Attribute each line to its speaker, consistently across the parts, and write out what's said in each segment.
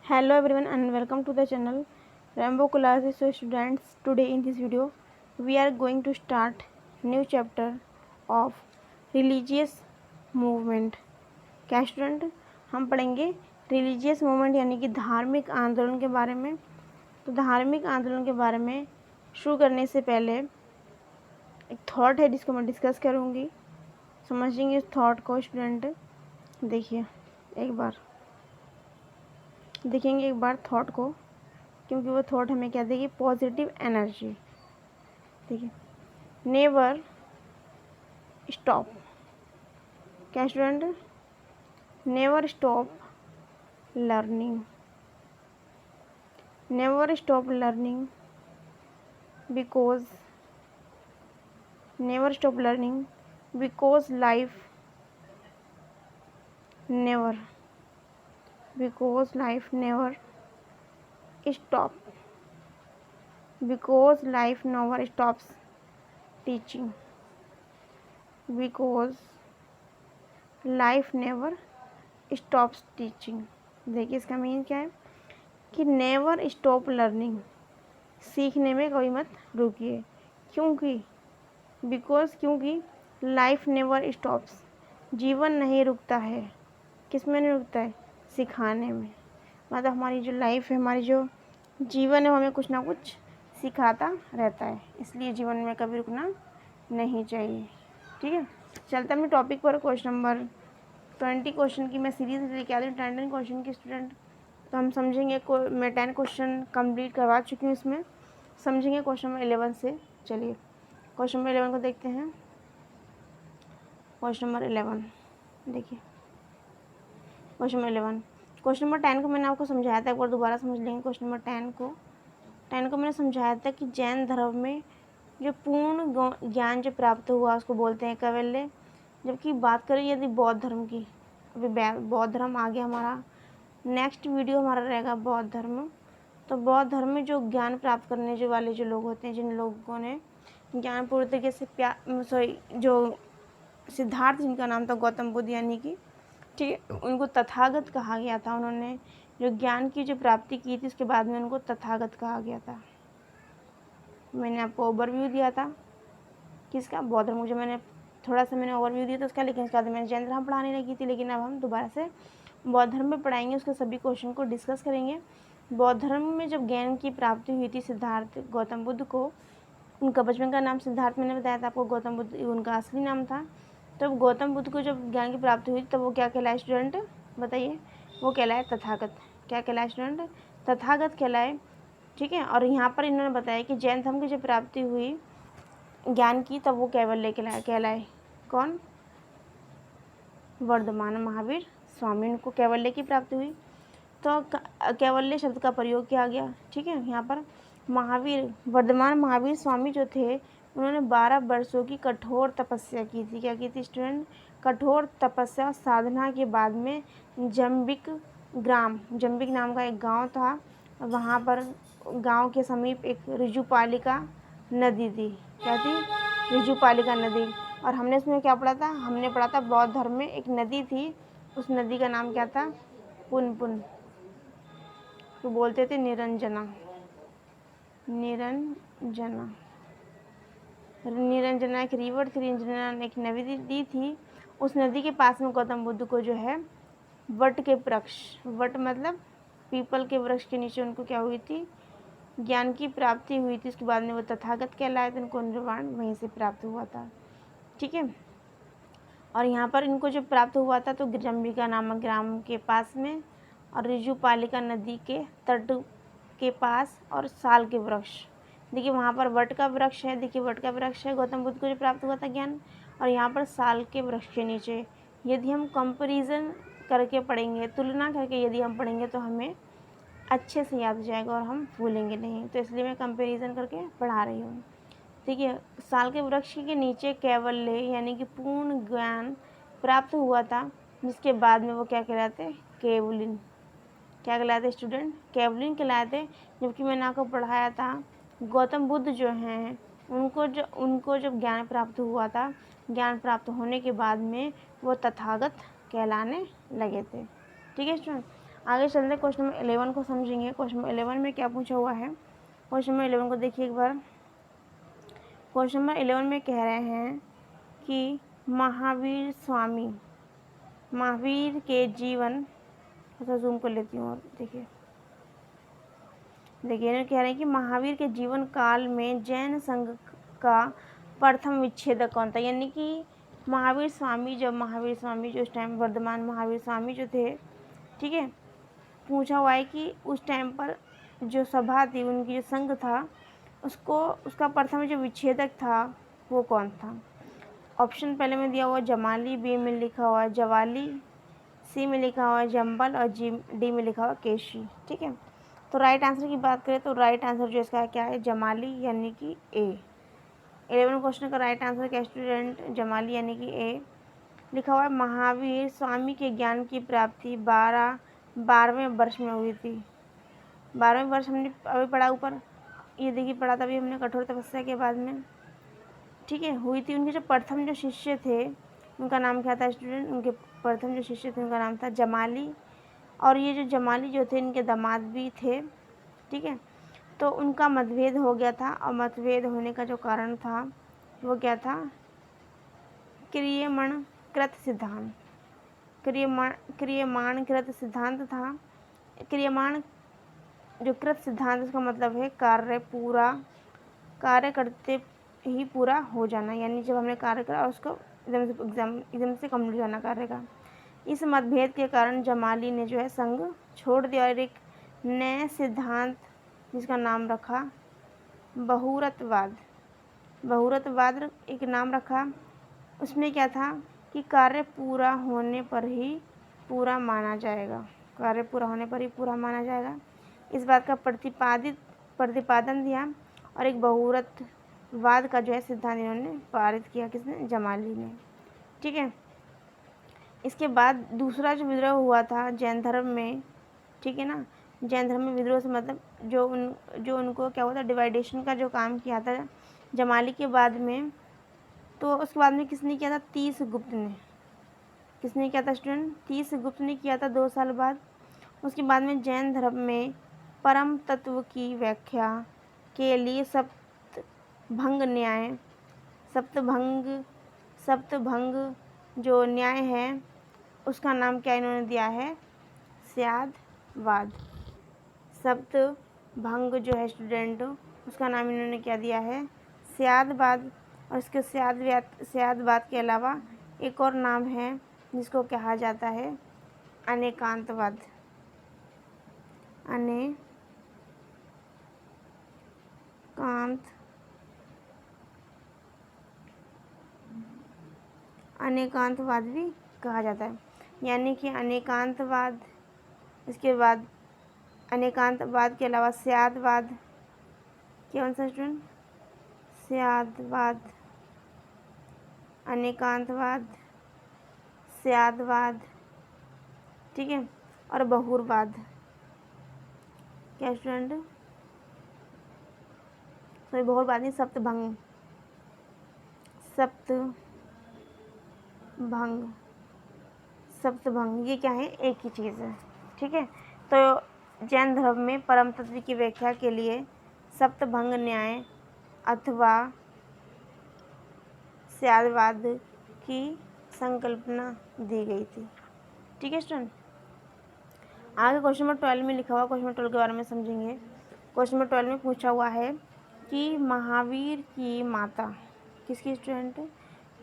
Speaker 1: Hello everyone and welcome to the channel Rainbow Classes. So students, today in this video we are going to start new chapter of religious movement. क्या student, हम पढ़ेंगे religious movement यानी कि धार्मिक आंदोलन के बारे में। तो धार्मिक आंदोलन के बारे में शुरू करने से पहले एक थॉट है जिसको मैं डिस्कस करूँगी। समझेंगे इस थॉट को स्टूडेंट। देखिए देखेंगे एक बार थॉट को, क्योंकि वो थॉट हमें क्या देगी, पॉजिटिव एनर्जी। देखिए, नेवर स्टॉप। क्या student? Never stop learning. Never stop learning because never stop learning because life never because life never stop because life never stops teaching because life never stops teaching। देखिए इसका meaning क्या है कि never stop learning, सीखने में कभी मत रुकिए। क्योंकि क्योंकि लाइफ नेवर स्टॉप्स, जीवन नहीं रुकता है। किस में नहीं रुकता है? सिखाने में। मतलब हमारी जो लाइफ है, हमारी जो जीवन है, वो हमें कुछ ना कुछ सिखाता रहता है, इसलिए जीवन में कभी रुकना नहीं चाहिए। ठीक है, चलते हैं टॉपिक पर। क्वेश्चन नंबर 20 क्वेश्चन की मैं सीरीज लेके आ रही हूँ, 10 क्वेश्चन की स्टूडेंट। तो हम समझेंगे, मैं 10 क्वेश्चन कंप्लीट करवा चुकी हूँ, इसमें समझेंगे क्वेश्चन नंबर 11 से। चलिए क्वेश्चन नंबर 11 को देखते हैं। क्वेश्चन नंबर 11 देखिए, क्वेश्चन नंबर 11। क्वेश्चन नंबर 10 को मैंने आपको समझाया था, एक बार दोबारा समझ लेंगे। क्वेश्चन नंबर 10 को मैंने समझाया था कि जैन धर्म में जो पूर्ण ज्ञान जो प्राप्त हुआ उसको बोलते हैं कैवल्य। जबकि बात करें यदि बौद्ध धर्म की, अभी बौद्ध धर्म आ गया हमारा, नेक्स्ट वीडियो हमारा रहेगा बौद्ध धर्म। तो बौद्ध धर्म में जो ज्ञान प्राप्त करने जो वाले जो लोग होते हैं, जिन लोगों ने ज्ञान पूर्ण तरीके से जो सिद्धार्थ, जिनका नाम था गौतम बुद्ध, यानी कि ठीक है, उनको तथागत कहा गया था। उन्होंने जो ज्ञान की जो प्राप्ति की थी उसके बाद में उनको तथागत कहा गया था। मैंने आपको ओवरव्यू दिया था किसका? बौद्ध धर्म। जो मैंने थोड़ा सा ओवरव्यू दिया था उसका, लेकिन उसके बाद मैंने जैन धर्म पढ़ाने लगी थी। लेकिन अब हम दोबारा से बौद्ध धर्म में पढ़ाएंगे, उसके सभी क्वेश्चन को डिस्कस करेंगे। बौद्ध धर्म में जब ज्ञान की प्राप्ति हुई थी सिद्धार्थ गौतम बुद्ध को, उनका बचपन का नाम सिद्धार्थ मैंने बताया था आपको, गौतम बुद्ध उनका असली नाम था। तब गौतम बुद्ध को जब ज्ञान की प्राप्ति हुई तब वो क्या कहलाए स्टूडेंट? बताइए। वो कहलाए तथागत। क्या कहलाए स्टूडेंट? तथागत कहलाए। ठीक है, और यहाँ पर इन्होंने बताया कि जैन धर्म की जब प्राप्ति हुई ज्ञान की तब वो कैवल्य कहलाए। कौन? वर्धमान महावीर स्वामी, उनको कैवल्य की प्राप्ति हुई तो कैवल्य शब्द का प्रयोग किया गया। ठीक है, यहाँ पर वर्धमान महावीर स्वामी जो थे, उन्होंने 12 वर्षों की कठोर तपस्या की थी। क्या की थी स्टूडेंट? कठोर तपस्या साधना के बाद में जंबिक नाम का एक गांव था, वहाँ पर गांव के समीप एक ऋजुपालिका नदी थी। क्या थी? ऋजुपालिका नदी। और हमने इसमें क्या पढ़ा था? हमने पढ़ा था बौद्ध धर्म में एक नदी थी, उस नदी का नाम क्या था? पुनपुन। तो बोलते थे निरंजना। एक रिवर थी, निरंजना एक नदी थी। उस नदी के पास में गौतम बुद्ध को जो है वट के वृक्ष, वट मतलब पीपल के वृक्ष के नीचे उनको क्या हुई थी? ज्ञान की प्राप्ति हुई थी। उसके बाद में वो तथागत कहलाए थे, उनको निर्वाण वहीं से प्राप्त हुआ था। ठीक है, और यहाँ पर इनको जो प्राप्त हुआ था तो जंबिका नामक ग्राम के पास में और ऋजुपालिका नदी के तट के पास, और साल के वृक्ष। देखिए वहाँ पर वट का वृक्ष है, देखिए वट का वृक्ष है गौतम बुद्ध को जो प्राप्त हुआ था ज्ञान, और यहाँ पर साल के वृक्ष के नीचे। यदि हम कंपैरिजन करके पढ़ेंगे, तुलना करके यदि हम पढ़ेंगे तो हमें अच्छे से याद हो जाएगा और हम भूलेंगे नहीं। तो इसलिए मैं कंपैरिजन करके पढ़ा रही हूँ। ठीक है, साल के वृक्ष के नीचे कैवल्य यानी कि पूर्ण ज्ञान प्राप्त हुआ था, जिसके बाद में वो क्या कहलाते? केवलिन। क्या कहलाते स्टूडेंट? केवलिन कहलाते। जबकि मैंने आपको पढ़ाया था गौतम बुद्ध जो हैं उनको जब ज्ञान प्राप्त हुआ था, ज्ञान प्राप्त होने के बाद में वो तथागत कहलाने लगे थे। ठीक है स्टूडेंट, आगे चलते क्वेश्चन नंबर 11 को समझेंगे। क्वेश्चन नंबर 11 में क्या पूछा हुआ है। क्वेश्चन नंबर 11 को देखिए एक बार। क्वेश्चन नंबर 11 में कह रहे हैं कि महावीर के जीवन, अच्छा जूम कर लेती हूँ और देखिए इन्होंने कह रहे हैं कि महावीर के जीवन काल में जैन संघ का प्रथम विच्छेदक कौन था। यानी कि महावीर स्वामी जो उस टाइम वर्धमान महावीर स्वामी जो थे, ठीक है, पूछा हुआ है कि उस टाइम पर जो सभा थी, उनकी जो संघ था, उसका प्रथम जो विच्छेदक था वो कौन था। ऑप्शन पहले में दिया हुआ जमाली, बी में लिखा हुआ है जवाली, सी में लिखा हुआ है जम्बल और डी में लिखा हुआ केशी। ठीक है, तो राइट आंसर की बात करें तो राइट आंसर जो इसका क्या है, जमाली यानी कि ए। 11 क्वेश्चन का राइट आंसर क्या स्टूडेंट, जमाली यानी कि ए। लिखा हुआ है महावीर स्वामी के ज्ञान की प्राप्ति 12वें वर्ष में हुई थी। 12वें वर्ष हमने अभी पढ़ा ऊपर, ये देखिए पढ़ा था अभी हमने, कठोर तपस्या के बाद में, ठीक है, हुई थी। उनके जो प्रथम जो शिष्य थे उनका नाम क्या था स्टूडेंट, उनके प्रथम जो शिष्य थे उनका नाम था जमाली। और ये जो जमाली जो थे इनके दामाद भी थे, ठीक है। तो उनका मतभेद हो गया था, और मतभेद होने का जो कारण था वो क्या था, क्रियमाण कृत सिद्धांत। क्रियमाण कृत सिद्धांत था। क्रियमाण जो कृत सिद्धांत, उसका मतलब है कार्य करते ही पूरा हो जाना, यानी जब हमने कार्य करा उसको एकदम से कंप्लीट जाना कार्य का। इस मतभेद के कारण जमाली ने जो है संघ छोड़ दिया और एक नए सिद्धांत जिसका नाम रखा बहुरतवाद एक नाम रखा। उसमें क्या था कि कार्य पूरा होने पर ही पूरा माना जाएगा, कार्य पूरा होने पर ही पूरा माना जाएगा, इस बात का प्रतिपादन दिया। और एक बहुरतवाद का जो है सिद्धांत इन्होंने पारित किया, किसने, जमाली ने। ठीक है, इसके बाद दूसरा जो विद्रोह हुआ था जैन धर्म में, ठीक है ना, जैन धर्म में विद्रोह से मतलब जो उनको क्या हुआ था, डिवाइडेशन का जो काम किया था जमाली के बाद में। तो उसके बाद में किसने किया था, तीस गुप्त ने। किसने किया था स्टूडेंट, तीस गुप्त ने किया था 2 साल बाद। उसके बाद में जैन धर्म में परम तत्व की व्याख्या के लिए सप्तभंग जो न्याय है उसका नाम क्या इन्होंने दिया है, स्यादवाद। सप्तभंग जो है स्टूडेंट, उसका नाम इन्होंने क्या दिया है, स्यादवाद। और इसके स्यादवाद के अलावा एक और नाम है जिसको कहा जाता है अनेकांतवाद। अनेकांतवाद भी कहा जाता है, यानी कि अनेकांतवाद, इसके बाद अनेकांतवाद के अलावा स्यादवाद, कौन सा स्टूडेंट, स्यादवाद, अनेकांतवाद, स्यादवाद, ठीक है, और बहुरवाद। क्या स्टूडेंट, सॉरी बहुरवाद नहीं, सप्तभंग ये क्या है, एक ही चीज़ है। ठीक है, तो जैन धर्म में परम तत्व की व्याख्या के लिए सप्तभंग न्याय अथवा स्यादवाद की संकल्पना दी गई थी। ठीक है स्टूडेंट, आगे क्वेश्चन नंबर 12 में लिखा हुआ, क्वेश्चन नंबर 12 के बारे में समझेंगे। क्वेश्चन नंबर 12 में पूछा हुआ है कि महावीर की माता किसकी स्टूडेंट,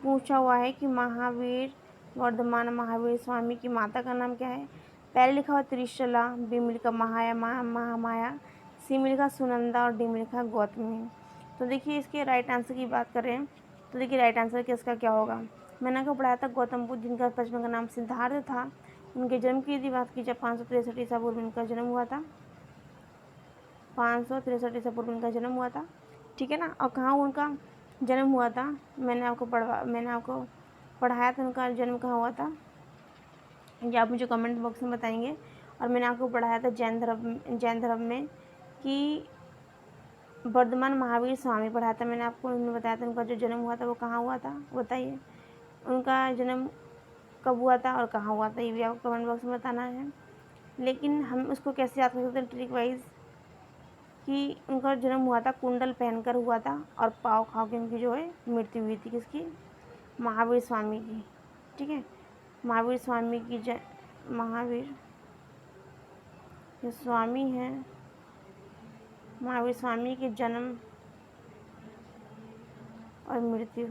Speaker 1: पूछा हुआ है कि वर्धमान महावीर स्वामी की माता का नाम क्या है। पहले लिखा हुआ त्रिशला, बी में लिखा महामाया, सी में लिखा सुनंदा और डी में लिखा गौतमी। तो देखिए इसके राइट आंसर की बात करें तो देखिए राइट आंसर किसका क्या होगा। मैंने आपको पढ़ाया था गौतम बुद्ध, जिनका बचपन का नाम सिद्धार्थ था। उनके जन्म की यदि बात की जाए 563 ईसा पूर्व इनका जन्म हुआ था, 563 ईसा पूर्व इनका जन्म हुआ था। ठीक है ना, और कहाँ उनका जन्म हुआ था, मैंने आपको पढ़ाया था उनका जन्म कहाँ हुआ था, ये आप मुझे कमेंट बॉक्स में बताएंगे। और मैंने आपको पढ़ाया था जैन धर्म में कि वर्धमान महावीर स्वामी पढ़ाया था मैंने आपको, उन्होंने बताया था उनका जो जन्म हुआ था वो कहाँ हुआ था, बताइए उनका जन्म कब हुआ था और कहाँ हुआ था, ये भी आपको कमेंट बॉक्स में बताना है। लेकिन हम उसको कैसे याद कर सकते हैं ट्रिक वाइज, कि उनका जन्म हुआ था कुंडल पहनकर हुआ था और पाव खा के उनकी जो है मृत्यु हुई थी। किसकी? महावीर स्वामी की। ठीक है, महावीर स्वामी की महावीर जो स्वामी हैं, महावीर स्वामी के जन्म और मृत्यु।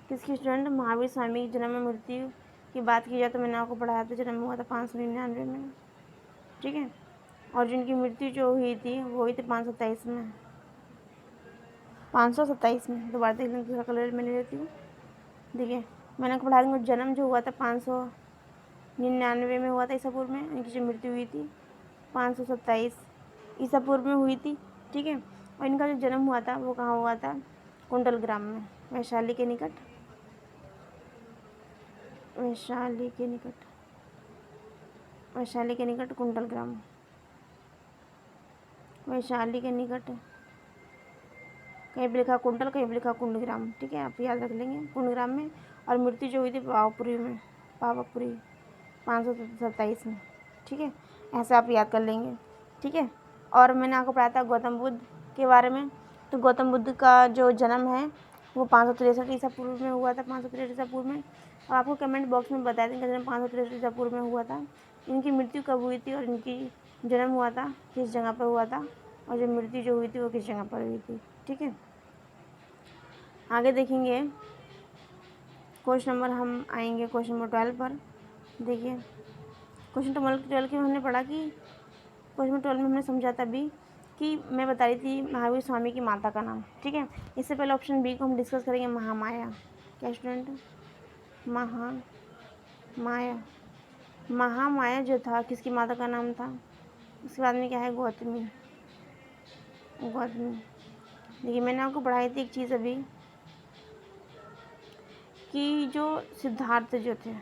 Speaker 1: किसकी स्टूडेंट? महावीर स्वामी की जन्म और मृत्यु की बात की जाए तो मैंने आपको पढ़ाया था, जन्म हुआ था 599 में। ठीक है, और जिनकी मृत्यु जो हुई थी वो हुई थी 527 में, 527 में। दोबारा देख लें, दूसरा कलर मैं ले लेती हूँ। देखिए, मैंने आपको पढ़ा दूँगा, जन्म जो हुआ था 599 में हुआ था ईसा पूर्व में, इनकी जो मृत्यु हुई थी 527 ईसा पूर्व में हुई थी। ठीक है, और इनका जो जन्म हुआ था वो कहाँ हुआ था? कुंडल ग्राम में, वैशाली के निकट, वैशाली के निकट, वैशाली के निकट कुंडल ग्राम, वैशाली के निकट। कहीं भी लिखा कुंडल, कहीं भी लिखा कुंडग्राम। ठीक है, आप याद रख लेंगे कुंडग्राम में। और मृत्यु जो हुई थी पावापुरी में, पावापुरी 527 में। ठीक है, ऐसे आप याद कर लेंगे। ठीक है, और मैंने आपको पढ़ाया था गौतम बुद्ध के बारे में। तो गौतम बुद्ध का जो जन्म है वो 563 ईसा पूर्व में हुआ था, 563 ईसा पूर्व में। और आपको कमेंट बॉक्स में बता दें इनका जन्म 563 ईसा पूर्व में हुआ था। इनकी मृत्यु कब हुई थी और इनकी जन्म हुआ था किस जगह पर हुआ था, और जो मृत्यु जो हुई थी वो किस जगह पर हुई थी। ठीक है, आगे देखेंगे क्वेश्चन नंबर, हम आएंगे क्वेश्चन नंबर 12 पर। देखिए, क्वेश्चन नंबर 12 की हमने पढ़ा कि क्वेश्चन नंबर 12 में हमने समझा था अभी कि मैं बता रही थी महावीर स्वामी की माता का नाम। ठीक है, इससे पहले ऑप्शन बी को हम डिस्कस करेंगे, महामाया। क्या स्टूडेंट? महामाया। महामाया जो था किसकी माता का नाम था? उसके बाद में क्या है? गौतमी। गौतमी। देखिए, मैंने आपको पढ़ाई थी एक चीज़ अभी कि जो सिद्धार्थ जो थे,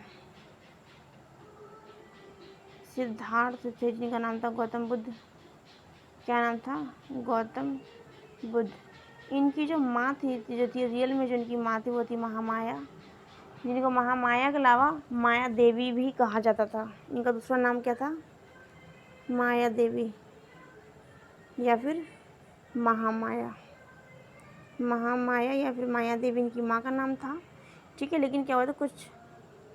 Speaker 1: सिद्धार्थ थे जिनका नाम था गौतम बुद्ध। क्या नाम था? गौतम बुद्ध। इनकी जो माँ थी, जो थी रियल में जो इनकी माँ थी वो थी महामाया, जिनको महामाया के अलावा माया देवी भी कहा जाता था। इनका दूसरा नाम क्या था? माया देवी या फिर महामाया। महामाया या फिर माया देवी इनकी माँ का नाम था। ठीक है, लेकिन क्या हुआ था कुछ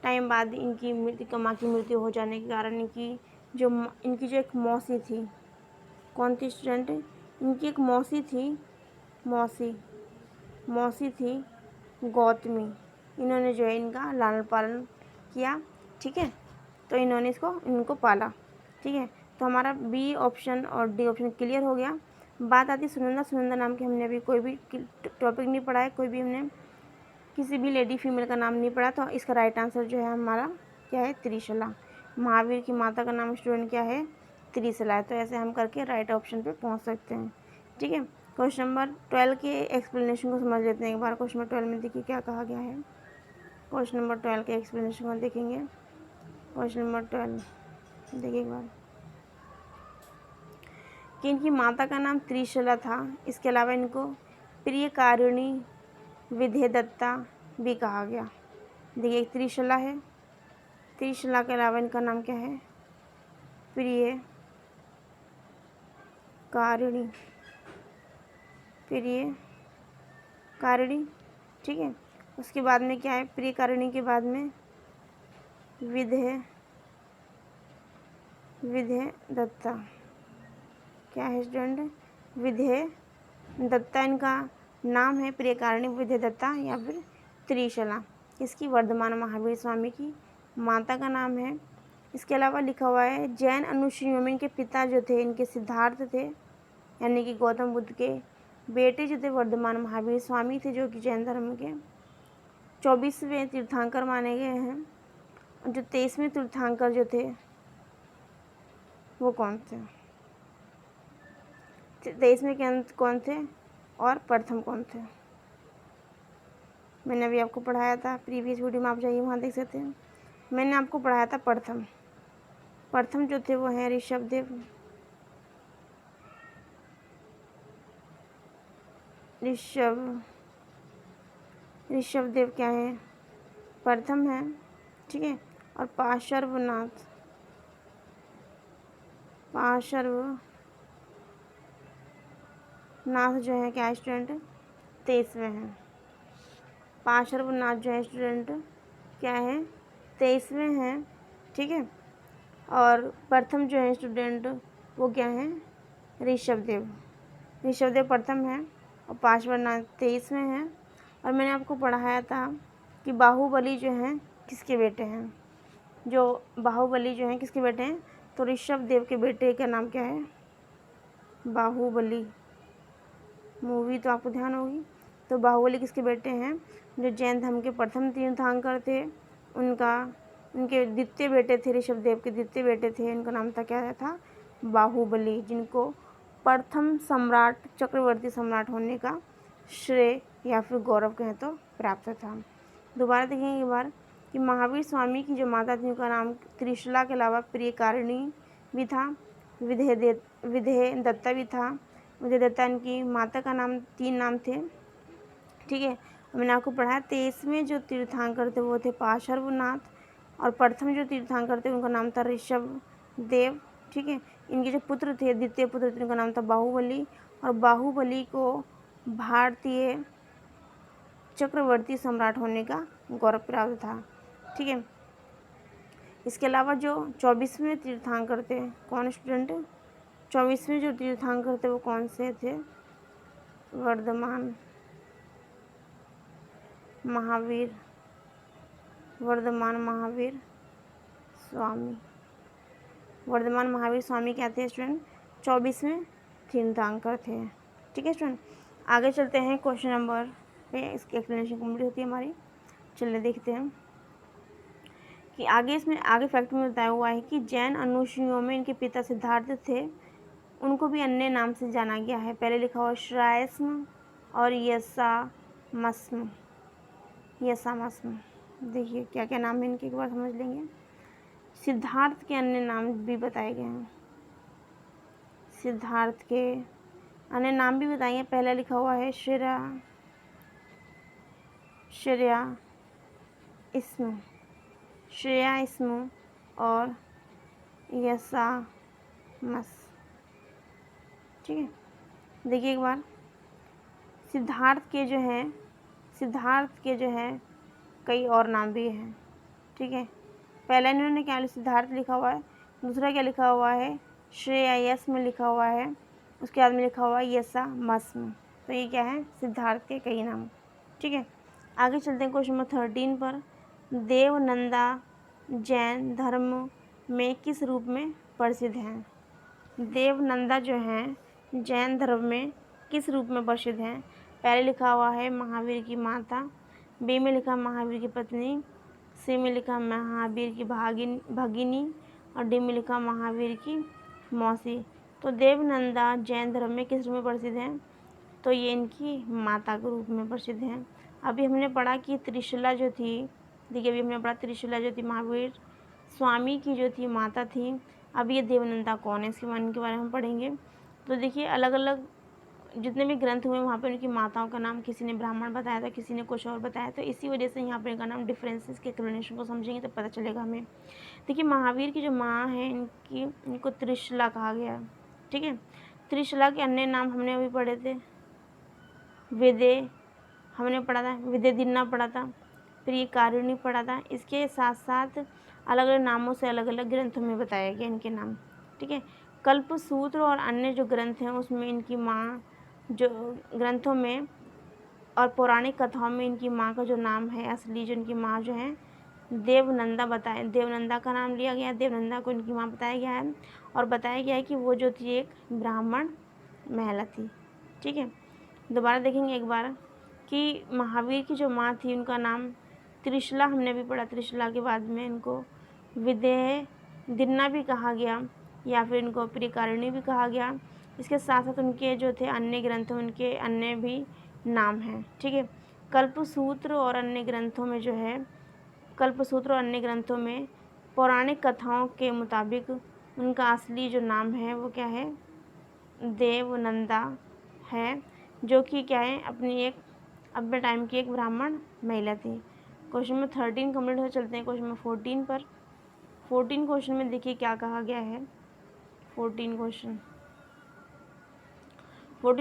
Speaker 1: टाइम बाद इनकी मृत्यु, माँ की मृत्यु हो जाने के कारण इनकी जो एक मौसी थी, कौन थी स्टूडेंट? इनकी एक मौसी थी, मौसी थी गौतमी। इन्होंने जो है इनका लालन पालन किया। ठीक है, तो इन्होंने इनको पाला। ठीक है, तो हमारा बी ऑप्शन और डी ऑप्शन क्लियर हो गया। बात आती सुनंदा। सुनंदा नाम के हमने अभी कोई भी टॉपिक नहीं पढ़ा है, कोई भी हमने किसी भी लेडी फीमेल का नाम नहीं पढ़ा। तो इसका राइट आंसर जो है हमारा क्या है? त्रिशला। महावीर की माता का नाम स्टूडेंट क्या है? त्रिशला है। तो ऐसे हम करके राइट ऑप्शन पे पहुंच सकते हैं। ठीक है, क्वेश्चन नंबर 12 के एक्सप्लेनेशन को समझ लेते हैं एक बार। क्वेश्चन नंबर 12 में देखिए क्या कहा गया है। क्वेश्चन नंबर 12 के एक्सप्लेनेशन को देखेंगे। क्वेश्चन नंबर 12 देखिए एक बार, कि इनकी माता का नाम त्रिशला था। इसके अलावा इनको प्रियकारिणी विद्यादत्ता भी कहा गया। देखिए, एक त्रिशला है, त्रिशला के अलावा इनका नाम क्या है? प्रियकारिणी, प्रियकारिणी। ठीक है, उसके बाद में क्या है? प्रियकारिणी के बाद में विद्यादत्ता। क्या है स्टूडेंट? विद्यादत्ता इनका नाम है, प्रियकारिणी विद्यादत्ता या फिर त्रिशला। इसकी वर्धमान महावीर स्वामी की माता का नाम है। इसके अलावा लिखा हुआ है जैन अनुयायियों में इनके पिता जो थे इनके सिद्धार्थ थे, यानी कि गौतम बुद्ध के बेटे जो थे वर्धमान महावीर स्वामी थे, जो कि जैन धर्म के 24वें तीर्थंकर माने गए हैं। और जो 23वें तीर्थंकर जो थे वो कौन थे? 23वें कौन थे और प्रथम कौन थे? मैंने अभी आपको पढ़ाया था, प्रीवियस वीडियो में आप जाइए वहाँ देख सकते हैं। मैंने आपको पढ़ाया था प्रथम जो थे वो हैं ऋषभदेव। ऋषभदेव क्या है? प्रथम है। ठीक है, और पार्श्वनाथ जो है क्या स्टूडेंट 23वें हैं। पार्श्वनाथ जो है स्टूडेंट क्या है 23वें हैं, ठीक है। और प्रथम जो है स्टूडेंट वो क्या है ऋषभदेव प्रथम है और पार्श्वनाथ 23वें हैं। और मैंने आपको पढ़ाया था कि बाहुबली जो हैं किसके बेटे हैं, बाहुबली जो हैं किसके बेटे हैं, तो ऋषभदेव के बेटे का नाम क्या है, बाहुबली। मूवी तो आपको ध्यान होगी। तो बाहुबली किसके बेटे हैं, जो जैन धर्म के प्रथम तीर्थंकर थे उनके द्वितीय बेटे थे, ऋषभदेव के द्वितीय बेटे थे, इनका नाम क्या था बाहुबली, जिनको प्रथम सम्राट चक्रवर्ती सम्राट होने का श्रेय या फिर गौरव कहें तो प्राप्त था। दोबारा देखेंगे एक बार कि महावीर स्वामी की जो माता थी उनका नाम त्रिशला के अलावा प्रियकारिणी भी था, विधेय दत्ता भी था। विधेय दत्ता इनकी माता का नाम 3 नाम थे, ठीक है। मैंने आपको पढ़ाया 23वें जो तीर्थंकर थे वो थे पार्श्वनाथ और प्रथम जो तीर्थंकर थे उनका नाम था ऋषभदेव, ठीक है। इनके जो पुत्र थे द्वितीय पुत्र थे उनका नाम था बाहुबली और बाहुबली को भारतीय चक्रवर्ती सम्राट होने का गौरव प्राप्त था, ठीक है। इसके अलावा जो 24वें तीर्थंकर थे कौन स्टूडेंट, 24वें जो तीर्थंकर थे वो कौन से थे, वर्धमान महावीर स्वामी क्या थे स्टूडेंट, 24वें तीर्थंकर थे, ठीक है स्टूडेंट। आगे चलते हैं क्वेश्चन नंबर पे, इसकी एक्सप्लेनेशन कंप्लीट होती है हमारी। चलिए देखते हैं कि आगे फैक्ट में बताया हुआ है कि जैन अनुयायियों में इनके पिता सिद्धार्थ थे, उनको भी अन्य नाम से जाना गया है। पहले लिखा हुआ श्रायस्म और यसामस्म। देखिए क्या क्या नाम है इनके, एक बार समझ लेंगे। सिद्धार्थ के अन्य नाम भी बताए गए हैं, सिद्धार्थ के अन्य नाम भी बताएंगे। पहला लिखा हुआ है श्रेया इस्मु और यसामस, ठीक है। देखिए एक बार सिद्धार्थ के जो है कई और नाम भी हैं, ठीक है। पहला इन्होंने क्या सिद्धार्थ लिखा हुआ है, दूसरा क्या लिखा हुआ है श्रेयस्म लिखा हुआ है, उसके बाद में लिखा हुआ है यसामस्म। तो ये क्या है सिद्धार्थ के कई नाम, ठीक है। आगे चलते हैं क्वेश्चन नंबर 13 पर। देवनंदा जैन धर्म में किस रूप में प्रसिद्ध हैं, देवनंदा जो हैं जैन धर्म में किस रूप में प्रसिद्ध हैं। पहले लिखा हुआ है महावीर की माता, बी में लिखा महावीर की पत्नी, सी में लिखा महावीर की भगिनी और डी में लिखा महावीर की मौसी। तो देवनंदा जैन धर्म में किस रूप में प्रसिद्ध हैं, तो ये इनकी माता के रूप में प्रसिद्ध हैं। अभी हमने पढ़ा कि त्रिशला जो थी, देखिए अभी हमने पढ़ा त्रिशला जो थी महावीर स्वामी की जो थी माता थी। अब ये देवनंदा कौन है इसके बारे में हम पढ़ेंगे। तो देखिए अलग अलग जितने भी ग्रंथ हुए वहाँ पे उनकी माताओं का नाम किसी ने ब्राह्मण बताया था, किसी ने कुछ और बताया, तो इसी वजह से यहाँ पे इनका नाम डिफरेंसेस के एक्सप्लेनेशन को समझेंगे तो पता चलेगा हमें। देखिए महावीर की जो माँ है इनको त्रिशला कहा गया है, ठीक है। त्रिशला के अन्य नाम हमने अभी पढ़े थे, विदे हमने पढ़ा था, विदेदिन्ना पढ़ा था, प्रियकारिणी पढ़ा था। इसके साथ साथ अलग अलग नामों से अलग अलग ग्रंथों में बताया गया इनके नाम, ठीक है। कल्पसूत्र और अन्य जो ग्रंथ हैं उसमें इनकी माँ जो ग्रंथों में और पौराणिक कथाओं में इनकी माँ का जो नाम है असली जो इनकी माँ जो है देवनंदा का नाम लिया गया, देवनंदा को इनकी माँ बताया गया है और बताया गया है कि वो जो थी एक ब्राह्मण महिला थी, ठीक है। दोबारा देखेंगे एक बार कि महावीर की जो माँ थी उनका नाम त्रिशला हमने भी पढ़ा, त्रिशला के बाद में इनको विदेदिन्ना भी कहा गया या फिर इनको प्रियकारिणी भी कहा गया। इसके साथ साथ उनके जो थे अन्य ग्रंथ उनके अन्य भी नाम हैं, ठीक है। कल्पसूत्र और अन्य ग्रंथों में पौराणिक कथाओं के मुताबिक उनका असली जो नाम है वो क्या है देवनंदा है, जो कि क्या है अपने टाइम की एक ब्राह्मण महिला थी। क्वेश्चन नंबर 13 कंप्लीट हो, चलते हैं क्वेश्चन नंबर 14 पर। 14 क्वेश्चन में देखिए क्या कहा गया है। 14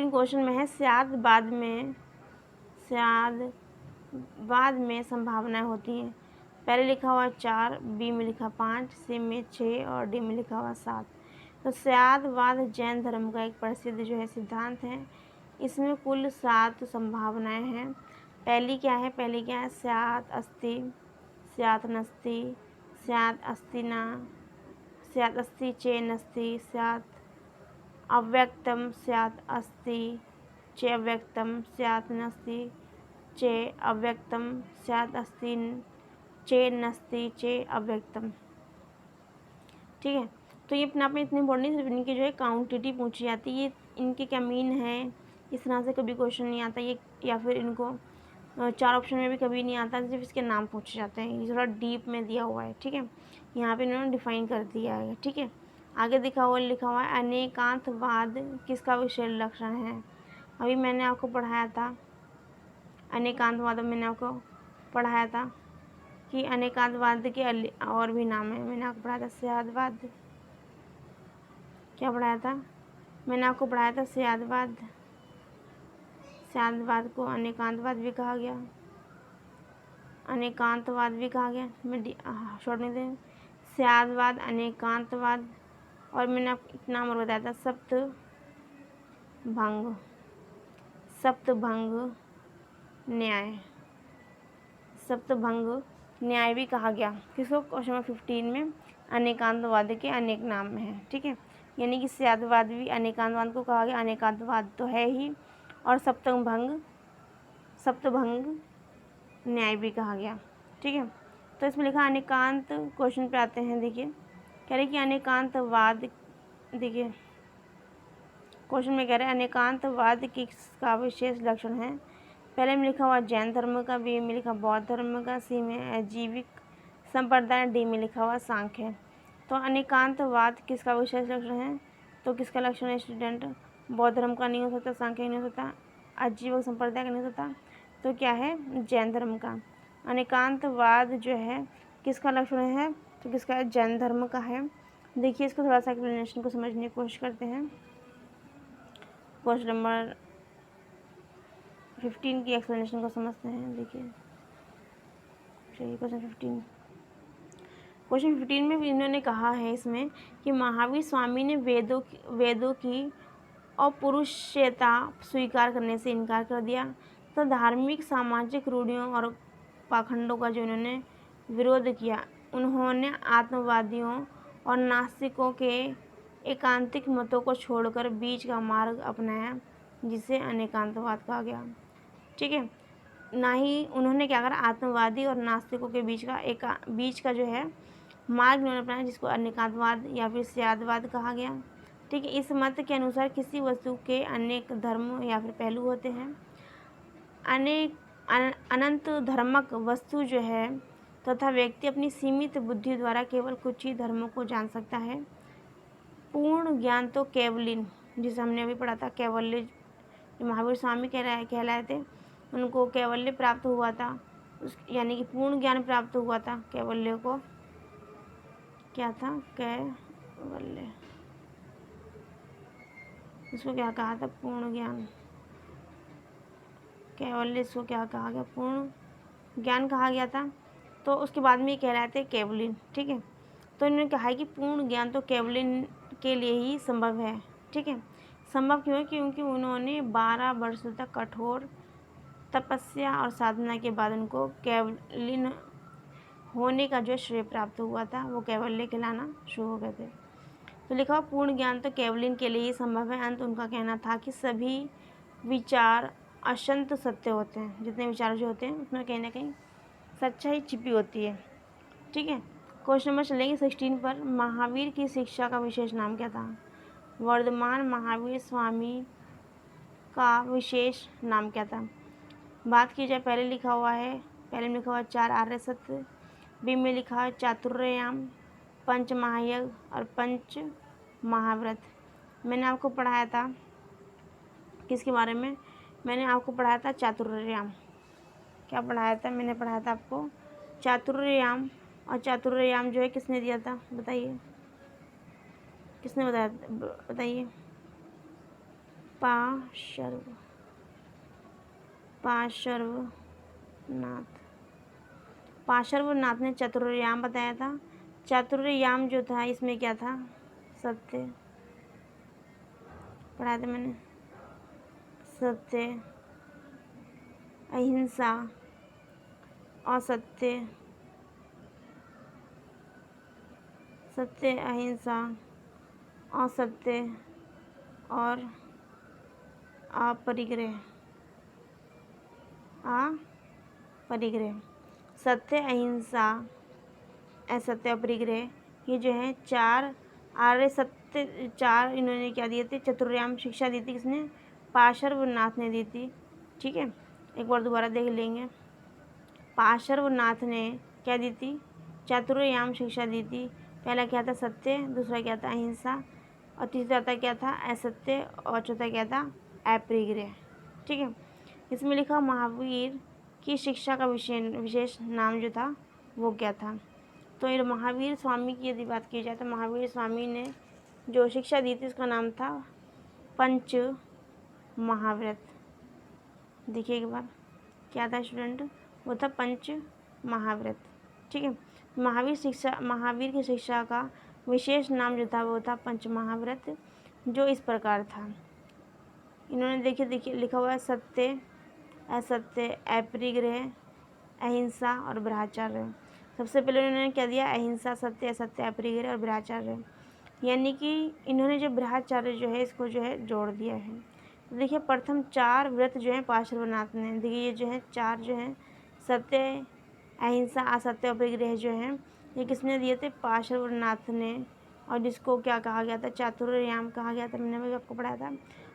Speaker 1: क्वेश्चन में है स्याद बाद में संभावनाएं होती हैं। पहले लिखा हुआ 4, बी में लिखा 5, सी में 6 और डी में लिखा हुआ 7। तो स्यादवाद जैन धर्म का एक प्रसिद्ध जो है सिद्धांत है। इसमें कुल 7 संभावनाएं हैं। पहली क्या है स्यात् अस्ति, स्यात् नस्ति, स्यात् अस्ति न, स्यात् अस्ति चेनस्ति, स्यात् अव्यक्तम, स्यात् अस्ति चे अव्यक्तम, स्यात् नस्ति चे अव्यक्तम, स्यात् अस्ति चे नस्ति चे अव्यक्तम। ठीक है, तो ये अपने आप में इतनी इंपॉर्टेंट, सिर्फ इनकी जो है काउंटिटी पूछी जाती है। ये इनके क्या मीन है, इस तरह से कभी क्वेश्चन नहीं आता ये, या फिर इनको 4 ऑप्शन में भी कभी नहीं आता, सिर्फ इसके नाम पूछे जाते हैं। ये थोड़ा डीप में दिया हुआ है। ठीक है, यहाँ पे इन्होंने डिफाइन कर दिया है। ठीक है, आगे लिखा हुआ है अनेकांतवाद किसका विशेष लक्षण है। अभी मैंने आपको पढ़ाया था अनेकांतवाद, मैंने आपको पढ़ाया था कि अनेकांतवाद के और भी नाम है। मैंने आपको पढ़ाया था स्यादवाद, क्या पढ़ाया था, मैंने आपको पढ़ाया था स्यादवाद। स्यादवाद को अनेकांतवाद भी कहा गया, अनेकांतवाद भी कहा गया। मैं शॉर्ट नहीं दे, स्यादवाद, अनेकांतवाद, और मैंने आपको एक नाम और बताया था सप्तभंग न्याय, सप्तभंग न्याय भी कहा गया। किसको, क्वेश्चन नंबर 15 में अनेकांतवाद के अनेक नाम हैं। ठीक है, यानी कि स्यादवाद भी अनेकांतवाद को कहा गया, अनेकांतवाद तो है ही, और सप्तभंग न्याय भी कहा गया। ठीक है, तो इसमें लिखा अनेकांत, क्वेश्चन पे आते हैं। देखिए कह रहे कि अनेकांतवाद, देखिए क्वेश्चन में कह रहे हैं अनेकांतवाद किसका विशेष लक्षण है। पहले में लिखा हुआ जैन धर्म का, बी में लिखा बौद्ध धर्म का, सी में अजीविक संप्रदाय, डी में लिखा हुआ सांख्य है। तो अनेकांतवाद किसका विशेष लक्षण है, तो किसका लक्षण है स्टूडेंट, बौद्ध धर्म का नहीं हो सकता, सांख्य नहीं हो सकता, अजीविक संप्रदाय का नहीं हो सकता, तो क्या है जैन धर्म का। अनेकांतवाद जो है किसका लक्षण है, तो किसका है, जैन धर्म का है। देखिए इसको थोड़ा सा एक्सप्लेनेशन को समझने की कोशिश करते हैं। क्वेश्चन नंबर 15 की एक्सप्लेनेशन को समझते हैं। देखिए चलिए क्वेश्चन 15 में भी इन्होंने कहा है इसमें कि महावीर स्वामी ने वेदों की अपौरुषेयता स्वीकार करने से इनकार कर दिया। तो धार्मिक सामाजिक रूढ़ियों और पाखंडों का जो इन्होंने विरोध किया, उन्होंने आत्मवादियों और नास्तिकों के एकांतिक मतों को छोड़कर बीच का मार्ग अपनाया, जिसे अनेकांतवाद कहा गया। ठीक है, ना ही उन्होंने क्या करा, आत्मवादी और नास्तिकों के बीच का जो है मार्ग उन्होंने अपनाया, जिसको अनेकांतवाद या फिर स्यादवाद कहा गया। ठीक है, इस मत के अनुसार किसी वस्तु के अनेक धर्म या फिर पहलू होते हैं। अनंत धर्मक वस्तु जो है तथा व्यक्ति अपनी सीमित बुद्धि द्वारा केवल कुछ ही धर्मों को जान सकता है। पूर्ण ज्ञान तो केवलिन, जिसे हमने अभी पढ़ा था, कैवल्य, महावीर स्वामी कहलाए थे, उनको कैवल्य प्राप्त हुआ था, यानी कि पूर्ण ज्ञान प्राप्त हुआ था। कैवल्य को क्या था, कैवल्य, इसको क्या कहा था, पूर्ण ज्ञान, कैवल्य इसको क्या कहा गया, पूर्ण ज्ञान कहा गया था। तो उसके बाद में ये कह रहे थे केवलिन। ठीक है, तो इन्होंने कहा है कि पूर्ण ज्ञान तो केवलिन के लिए ही संभव है। ठीक है, संभव क्यों है, क्योंकि उन्होंने 12 वर्षों तक कठोर तपस्या और साधना के बाद उनको केवलिन होने का जो श्रेय प्राप्त हुआ था, वो कैवल्य कहलाना शुरू हो गए थे। तो लिखा हुआ पूर्ण ज्ञान तो केवलिन के लिए ही संभव है। अंत उनका कहना था कि सभी विचार अशंत सत्य होते हैं, जितने विचार जो होते हैं उसमें कहीं ना कहीं सच्चाई छिपी होती है। ठीक है, क्वेश्चन नंबर चलेंगे 16 पर। महावीर की शिक्षा का विशेष नाम क्या था। वर्धमान महावीर स्वामी का विशेष नाम क्या था। बात की जाए, पहले में लिखा हुआ 4 आर्य सत्य, बी में लिखा है चातुर्याम, पंच महायज्ञ और पंच महाव्रत। मैंने आपको पढ़ाया था किसके बारे में, मैंने आपको पढ़ाया था चातुर्याम। क्या पढ़ाया था, मैंने पढ़ाया था आपको चातुर्याम और चातुर्याम जो है किसने दिया था, बताइए, किसने बताया, बताइए। पार्श्व पार्श्वनाथ पार्श्वनाथ ने चातुर्याम बताया था। चातुर्याम जो था इसमें क्या था, सत्य, पढ़ाया था मैंने, सत्य, अहिंसा, असत्य, सत्य, अहिंसा, असत्य और अपरिग्रह। अपरिग्रह, सत्य, अहिंसा, असत्य, अपरिग्रह, ये जो है चार आर्य सत्य, चार इन्होंने क्या दिए थे, चतुर्याम शिक्षा दी थी, किसने, पार्श्वनाथ ने दी थी। ठीक है, एक बार दोबारा देख लेंगे। पार्श्वनाथ ने क्या दी थी, चातुर्याम शिक्षा दी थी। पहला क्या था, सत्य, दूसरा क्या था, अहिंसा, और तीसरा था क्या था, असत्य, और चौथा क्या था, अपरिग्रह। ठीक है, इसमें लिखा महावीर की शिक्षा का विशेष नाम जो था वो क्या था। तो ये महावीर स्वामी की यदि बात की जाए तो महावीर स्वामी ने जो शिक्षा दी थी उसका नाम था पंच महाव्रत। देखिए एक बार क्या था स्टूडेंट, वो था पंच महाव्रत। ठीक है, महावीर की शिक्षा का विशेष नाम जो था वो था पंच महाव्रत, जो इस प्रकार था। इन्होंने देखिए लिखा हुआ है सत्य, असत्य, अपरिग्रह, अहिंसा और ब्रह्मचर्य। सबसे पहले उन्होंने क्या दिया, अहिंसा, सत्य, असत्य, अपरिग्रह और ब्रह्मचर्य, यानी कि इन्होंने जो ब्रह्मचर्य जो है इसको जो है जोड़ दिया है। तो देखिए प्रथम चार व्रत जो है पार्श्वनाथ ने, देखिए ये जो है चार जो है सत्य, अहिंसा, असत्य, अपरिग्रह जो है ये किसने दिए थे, पार्श्वनाथ ने, और जिसको क्या कहा गया था, चातुर्याम कहा गया था, मैंने भी आपको पढ़ाया था।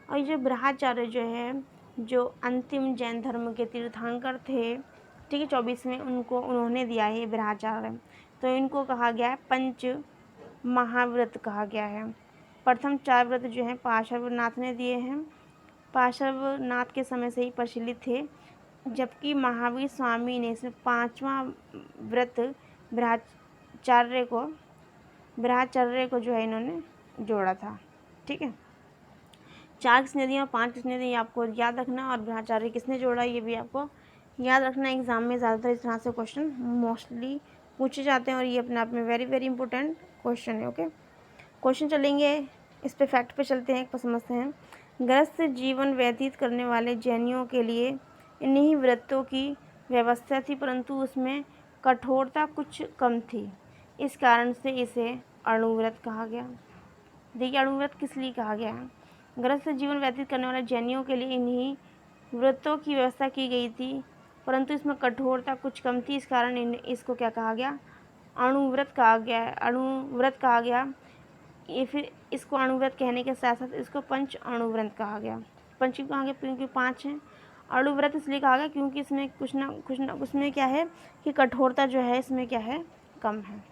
Speaker 1: और ये जो ब्रह्मचर्य जो है, जो अंतिम जैन धर्म के तीर्थंकर थे, ठीक है, 24वें, उन्होंने दिया है ब्रह्मचर्य। तो इनको कहा गया है पंच महाव्रत कहा गया है। प्रथम चार व्रत जो हैं पार्श्वनाथ ने दिए हैं, पार्श्वनाथ के समय से ही प्रचलित थे, जबकि महावीर स्वामी ने इसमें पांचवा व्रत ब्रह्मचर्य को जो है इन्होंने जोड़ा था। ठीक है, चार किसने दिया, पांच किसने दिया, आपको याद रखना, और ब्रह्मचर्य किसने जोड़ा ये भी आपको याद रखना। एग्जाम में ज़्यादातर इस तरह से क्वेश्चन मोस्टली पूछे जाते हैं और ये अपने आप में वेरी वेरी इंपॉर्टेंट क्वेश्चन है। ओके, क्वेश्चन चलेंगे, इस पे फैक्ट पे चलते हैं, एक पर समझते हैं। ग्रस्त जीवन व्यतीत करने वाले जैनियों के लिए इन्हीं व्रतों की व्यवस्था थी, परंतु उसमें कठोरता कुछ कम थी, इस कारण से इसे अणुव्रत कहा गया। देखिए अणुव्रत किस लिए कहा गया है, ग्रस्त जीवन व्यतीत करने वाले जैनियों के लिए इन्हीं व्रतों की व्यवस्था की गई थी, परंतु इसमें कठोरता कुछ कम थी, इस कारण इसको क्या कहा गया, अणुव्रत कहा गया। अणुव्रत कहा गया, ये फिर इसको अणुव्रत कहने के साथ साथ इसको पंच अणुव्रत कहा गया। पंच क्यों कहा गया, क्योंकि पाँच हैं। अणुव्रत इसलिए कहा गया क्योंकि इसमें कुछ ना उसमें क्या है कि कठोरता जो है इसमें क्या है, कम है।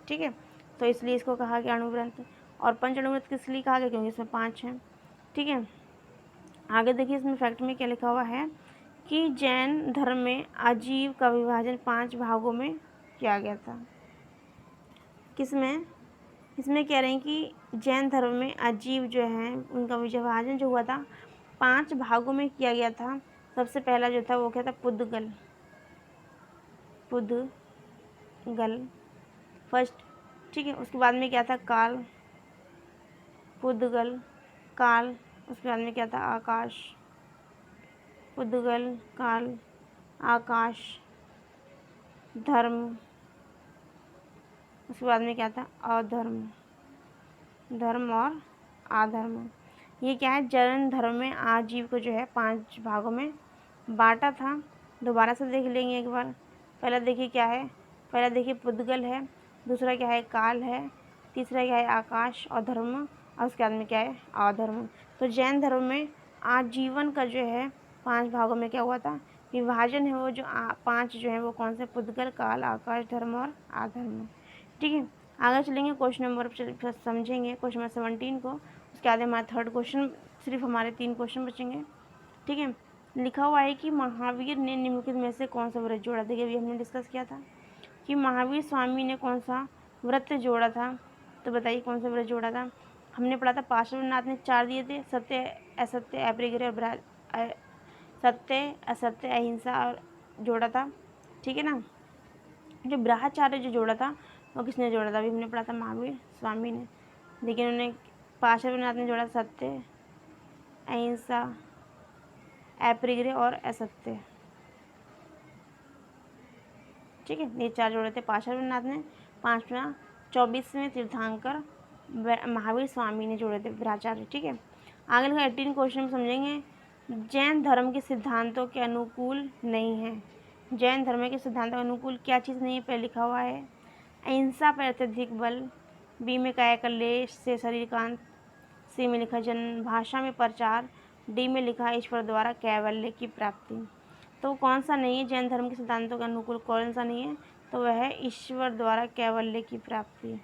Speaker 1: ठीक है, तो इसलिए इसको कहा गया अणुव्रत। और पंच अणुव्रत किस लिए कहा गया, क्योंकि इसमें पाँच हैं। ठीक है, आगे देखिए इसमें फैक्ट में क्या लिखा हुआ है कि जैन धर्म में आजीव का विभाजन 5 भागों में किया गया था। किसमें, इसमें कह रहे हैं कि जैन धर्म में आजीव जो है उनका विभाजन जो हुआ था 5 भागों में किया गया था। सबसे पहला जो था वो क्या था, पुद्गल फर्स्ट। ठीक है, उसके बाद में क्या था, काल, पुद्गल, काल, उसके बाद में क्या था, आकाश, पुद्गल, काल, आकाश, धर्म, उसके बाद में क्या था, अधर्म, धर्म और अधर्म। ये क्या है, जैन धर्म में आजीव को जो है 5 भागों में बांटा था। दोबारा से देख लेंगे एक बार। पहला देखिए क्या है, पहला देखिए पुद्गल है, दूसरा क्या है, काल है, तीसरा क्या है, आकाश और धर्म, और उसके बाद में क्या है, अधर्म। तो जैन धर्म में आजीवन का जो है 5 भागों में क्या हुआ था, विभाजन है, वो जो 5 जो है वो कौन से, पुद्गल, काल, आकाश, धर्म और अधर्म। ठीक है, आगे चलेंगे, क्वेश्चन नंबर समझेंगे क्वेश्चन नंबर 17 को। उसके बाद हमारा थर्ड क्वेश्चन, सिर्फ हमारे 3 क्वेश्चन बचेंगे। ठीक है, लिखा हुआ है कि महावीर ने निम्नलिखित में से कौन सा व्रत जोड़ा। देखिए अभी हमने डिस्कस किया था, कि महावीर स्वामी ने कौन सा व्रत जोड़ा था। तो बताइए कौन सा व्रत जोड़ा था। हमने पढ़ा था पार्श्वनाथ ने 4 दिए थे, सत्य असत्य अपरिग्रह और सत्य असत्य अहिंसा और जोड़ा था, ठीक है ना। जो ब्रह्मचार्य जो जोड़ा था वो किसने जोड़ा था, अभी हमने पढ़ा था महावीर स्वामी ने। लेकिन उन्होंने पार्श्वनाथ ने जोड़ा सत्य अहिंसा अपरिग्रह और असत्य, ठीक है। ये 4 जोड़े थे पार्श्वनाथ ने। 5वां 24वें तीर्थंकर महावीर स्वामी ने जोड़े थे ब्रह्मचार्य, ठीक है। आगे लिखा 18 क्वेश्चन समझेंगे। जैन धर्म के सिद्धांतों के अनुकूल नहीं है। जैन धर्म के सिद्धांतों के अनुकूल क्या चीज़ नहीं है, पहले लिखा हुआ है अहिंसा पर अत्यधिक बल, बी में कायाकल्प से शरीर कांत, सी में लिखा जन भाषा में प्रचार, डी में लिखा ईश्वर द्वारा कैवल्य की प्राप्ति। तो कौन सा नहीं है जैन धर्म के सिद्धांतों के अनुकूल, कौन सा नहीं है, तो वह है ईश्वर द्वारा कैवल्य की प्राप्ति।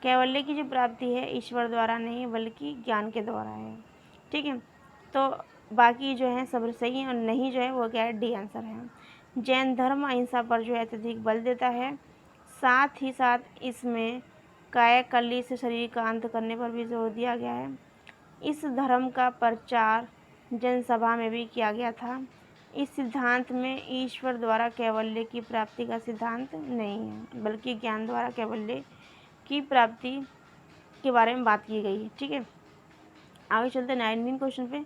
Speaker 1: कैवल्य की जो प्राप्ति है ईश्वर द्वारा नहीं बल्कि ज्ञान के द्वारा है, ठीक है। तो बाकी जो है सब सही है और नहीं जो है वो क्या है, डी आंसर है। जैन धर्म अहिंसा पर जो है अत्यधिक बल देता है, साथ ही साथ इसमें कायाकल्प से शरीर का अंत करने पर भी जोर दिया गया है। इस धर्म का प्रचार जनसभा में भी किया गया था। इस सिद्धांत में ईश्वर द्वारा कैवल्य की प्राप्ति का सिद्धांत नहीं है बल्कि ज्ञान द्वारा कैवल्य की प्राप्ति के बारे में बात की गई है, ठीक है। आगे चलते हैं 19 क्वेश्चन पे।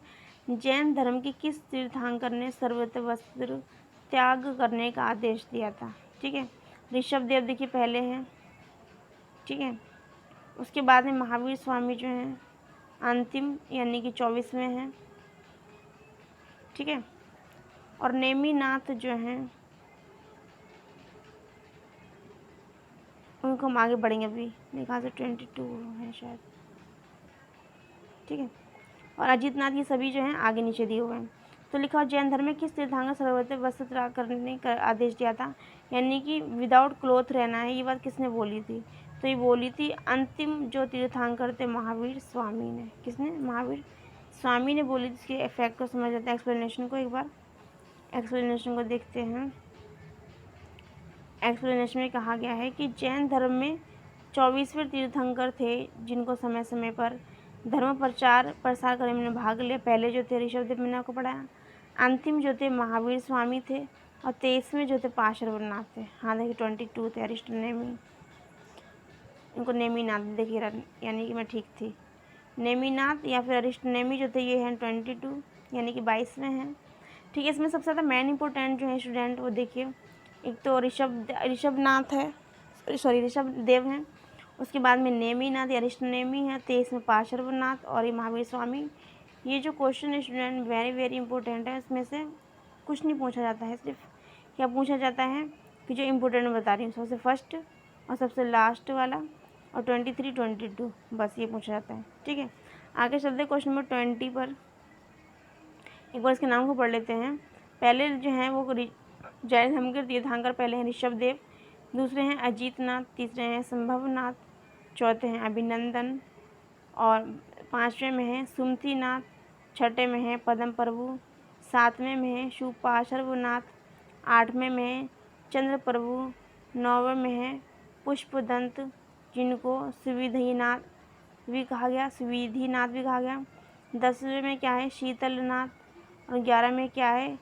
Speaker 1: जैन धर्म के किस तीर्थंकर ने सर्वत्र वस्त्र त्याग करने का आदेश दिया था, ठीक है। ऋषभ देव देखिए पहले हैं, ठीक है। उसके बाद में महावीर स्वामी जो हैं अंतिम यानी कि 24वें हैं, ठीक है। और नेमिनाथ जो हैं उनको हम आगे बढ़ेंगे, अभी मेरे ख्याल से 22 है शायद, ठीक है। और अजितनाथ ये सभी जो हैं आगे नीचे दिए हुए हैं। तो लिखा जैन धर्म में किस तीर्थंकर सर्वत्र वस्त्र त्याग करने का आदेश दिया था, यानी कि विदाउट क्लोथ रहना है, ये बात किसने बोली थी, तो ये बोली थी अंतिम जो तीर्थंकर थे महावीर स्वामी ने। किसने, महावीर स्वामी ने बोली थी। इसके इफेक्ट को समझ लेते हैं, एक्सप्लेनेशन को एक बार, एक्सप्लेनेशन को देखते हैं। एक्सप्लेनेशन में कहा गया है कि जैन धर्म में 24वें तीर्थंकर थे जिनको समय समय पर धर्म प्रचार प्रसार करने में भाग लिया। पहले जो थे ऋषभदेव, मैंने आपको पढ़ाया। अंतिम जो थे महावीर स्वामी थे और 23वें जो थे पार्श्वनाथ थे। हाँ देखिए 22 थे अरिष्ट नेमी, इनको नेमीनाथ देखिए, यानी कि मैं ठीक थी। नेमीनाथ या फिर अरिष्ट नेमी जो थे ये हैं 22 यानी कि 22वें हैं, ठीक है। इसमें सबसे ज़्यादा मेन इंपॉर्टेंट जो है स्टूडेंट वो देखिए, एक तो ऋषभनाथ है, सॉरी ऋषभ देव हैं। उसके बाद में नेमीनाथ या ऋषभ नेमी है, 23 में पार्श्वनाथ और ये महावीर स्वामी। ये जो क्वेश्चन है स्टूडेंट वेरी वेरी इंपॉर्टेंट है। इसमें से कुछ नहीं पूछा जाता है, सिर्फ क्या पूछा जाता है कि जो इम्पोर्टेंट बता रही हूँ, सबसे फर्स्ट और सबसे लास्ट वाला और 23 22 बस ये पूछा जाता है, ठीक है। आगे चलते क्वेश्चन नंबर 20 पर। एक बार इसके नाम को पढ़ लेते हैं। पहले जो हैं वो जैन धर्म के तीर्थंकर पहले हैं ऋषभदेव, दूसरे हैं अजीतनाथ, तीसरे हैं संभवनाथ, चौथे हैं अभिनंदन और 5वें में है सुमतिनाथ, 6ठे में है पद्म प्रभु, 7वें में है सुपार्श्वनाथ, 8वें में है चंद्र प्रभु, 9वें में है पुष्पदंत जिनको सुविधिनाथ भी कहा गया, सुविधिनाथ भी कहा गया। 10वें में क्या है शीतलनाथ और 11 में क्या है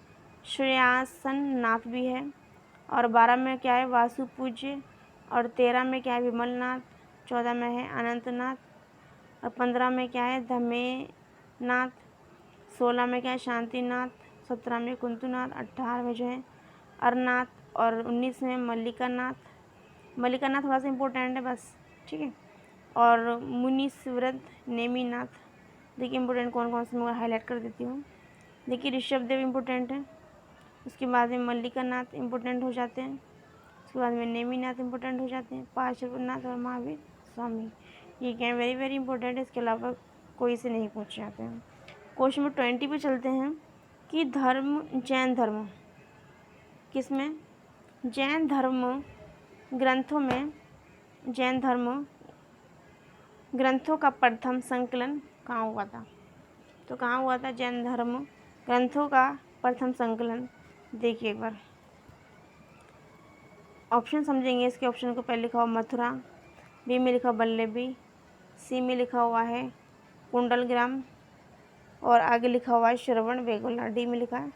Speaker 1: श्रेयासन नाथ भी है और 12 में क्या है वासुपूज्य और 13 में क्या है विमलनाथ, 14 में है अनंतनाथ और 15 में क्या है धमेनाथ, 16 में क्या है शांतिनाथ, 17 में कुंतुनाथ, 18 में जो है अरनाथ और 19 में मल्लिकानाथ। मल्लिकानाथ थोड़ा सा इम्पोर्टेंट है बस, ठीक है। और मुनीश्वरद नेमीनाथ। देखिए इम्पोर्टेंट कौन कौन से मैं हाईलाइट कर देती हूँ। देखिए ऋषभदेव इम्पोर्टेंट है, उसके बाद में मल्लिकानाथ इम्पोर्टेंट हो जाते हैं, उसके बाद में नेमीनाथ इम्पोर्टेंट हो जाते हैं, पार्श्वनाथ और महावीर स्वामी ये क्या है वेरी वेरी इंपॉर्टेंट है। इसके अलावा कोई से नहीं पूछे जाते हैं। क्वेश्चन नंबर 20 पे चलते हैं कि धर्म जैन धर्म किसमें, जैन धर्म ग्रंथों में, जैन धर्म ग्रंथों का प्रथम संकलन कहाँ हुआ था, तो कहाँ हुआ था जैन धर्म ग्रंथों का प्रथम संकलन। देखिए एक बार ऑप्शन समझेंगे इसके। ऑप्शन को पहले लिखा हुआ मथुरा, बी में लिखा वल्लभी, सी में लिखा हुआ है कुंडलग्राम और आगे लिखा हुआ है श्रवण बेगोला। डी में लिखा है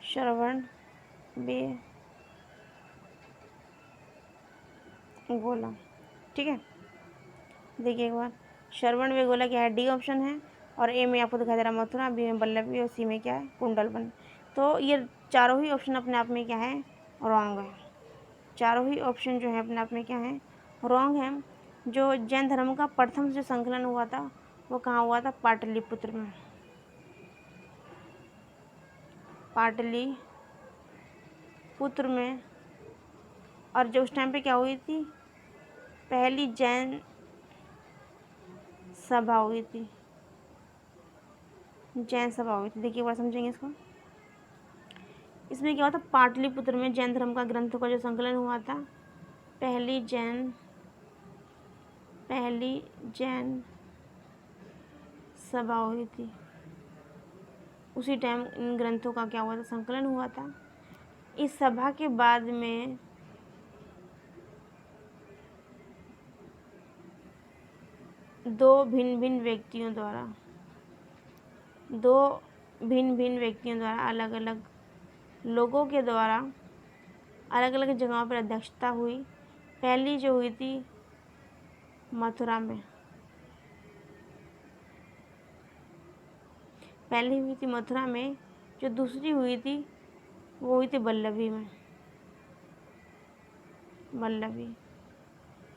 Speaker 1: श्रवण बेगोला। ठीक है, देखिए एक बार, श्रवण बेगोला क्या है, डी ऑप्शन है। और ए में आपको दिखाई दे रहा है मथुरा, बी में वल्लभी और सी में क्या है कुंडलवन। तो ये चारों ही ऑप्शन अपने आप में क्या है, रॉन्ग है। चारों ही ऑप्शन जो है अपने आप में क्या है, रॉन्ग है। जो जैन धर्म का प्रथम जो संकलन हुआ था वो कहाँ हुआ था, पाटलिपुत्र में। पाटलिपुत्र में। और जो उस टाइम पे क्या हुई थी, पहली जैन सभा हुई थी। जैन सभा हुई थी, देखिए बात समझेंगे इसको। इसमें क्या हुआ था, पाटलिपुत्र में जैन धर्म का ग्रंथों का जो संकलन हुआ था, पहली जैन सभा हुई थी। उसी टाइम इन ग्रंथों का क्या हुआ था, संकलन हुआ था। इस सभा के बाद में दो भिन्न भिन्न व्यक्तियों द्वारा अलग अलग लोगों के द्वारा अलग अलग जगहों पर अध्यक्षता हुई। पहली जो हुई थी मथुरा में, पहली हुई थी मथुरा में। जो दूसरी हुई थी वो हुई थी वल्लभी में। वल्लभी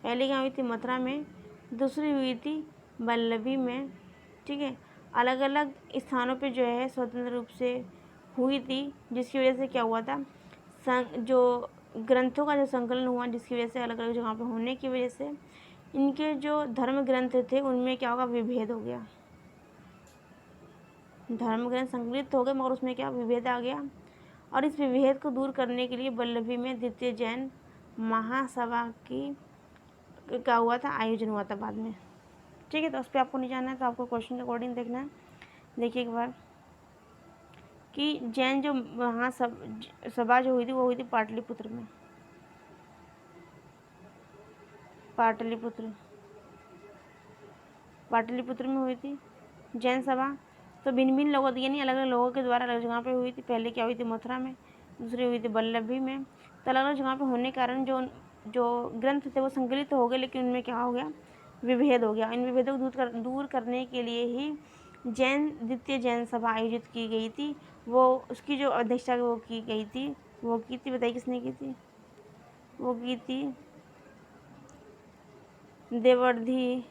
Speaker 1: पहली क्या हुई थी, मथुरा में, दूसरी हुई थी वल्लभी में। ठीक है, अलग अलग स्थानों पे जो है स्वतंत्र रूप से हुई थी, जिसकी वजह से क्या हुआ था, जो ग्रंथों का जो संकलन हुआ, जिसकी वजह से अलग अलग जगह पे होने की वजह से इनके जो धर्म ग्रंथ थे उनमें क्या होगा, विभेद हो गया। धर्म ग्रंथ संकलित हो गए मगर उसमें क्या विभेद आ गया। और इस विभेद को दूर करने के लिए वल्लभी में द्वितीय जैन महासभा की क्या हुआ था, आयोजन हुआ था बाद में। ठीक है, तो उस पर आपको नहीं जाना है, तो आपको क्वेश्चन के अकॉर्डिंग देखना है। देखिए एक बार कि जैन जो सभा जो हुई थी वो हुई थी पाटलिपुत्र में। पाटलिपुत्र में हुई थी जैन सभा। तो भिन्न भिन्न लोगों, यानी अलग अलग लोगों के द्वारा अलग जगह पे हुई थी। पहले क्या हुई थी, मथुरा में, दूसरी हुई थी वल्लभी में। तो अलग अलग जगह पे होने के कारण जो जो ग्रंथ थे वो संकलित तो हो गए, लेकिन उनमें क्या हो गया, विभेद हो गया। इन विभेदों को दूर करने के लिए ही द्वितीय जैन सभा आयोजित की गई थी। वो उसकी जो अध्यक्षता वो की गई थी, बताइए किसने की थी, वो की थी देवर्धि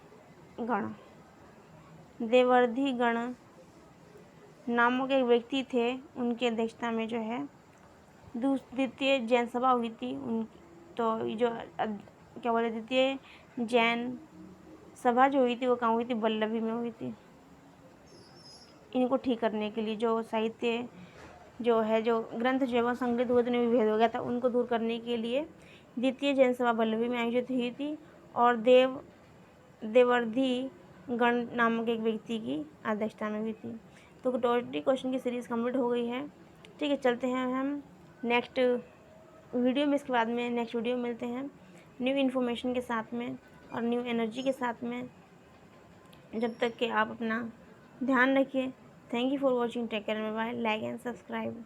Speaker 1: गण नामक एक व्यक्ति थे, उनकी अध्यक्षता में जो है द्वितीय जैन सभा हुई थी। तो जो क्या बोले, द्वितीय जैन सभा जो हुई थी वो कहाँ हुई थी, वल्लभी में हुई थी। इनको ठीक करने के लिए जो साहित्य जो है, जो ग्रंथ जो है वो संकलित हुए थे, विभेद हो गया था, उनको दूर करने के लिए द्वितीय जैन सभा वल्लभी में आयोजित हुई थी। और देवर्धि गण नामक एक व्यक्ति की अध्यक्षता में हुई थी। तो टोटली क्वेश्चन की सीरीज़ कंप्लीट हो गई है। ठीक है, चलते हैं हम नेक्स्ट वीडियो में। इसके बाद में नेक्स्ट वीडियो में मिलते हैं न्यू इन्फॉर्मेशन के साथ में और न्यू एनर्जी के साथ में। जब तक कि आप अपना ध्यान रखिए। Thank you for watching, take care, bye, like and subscribe.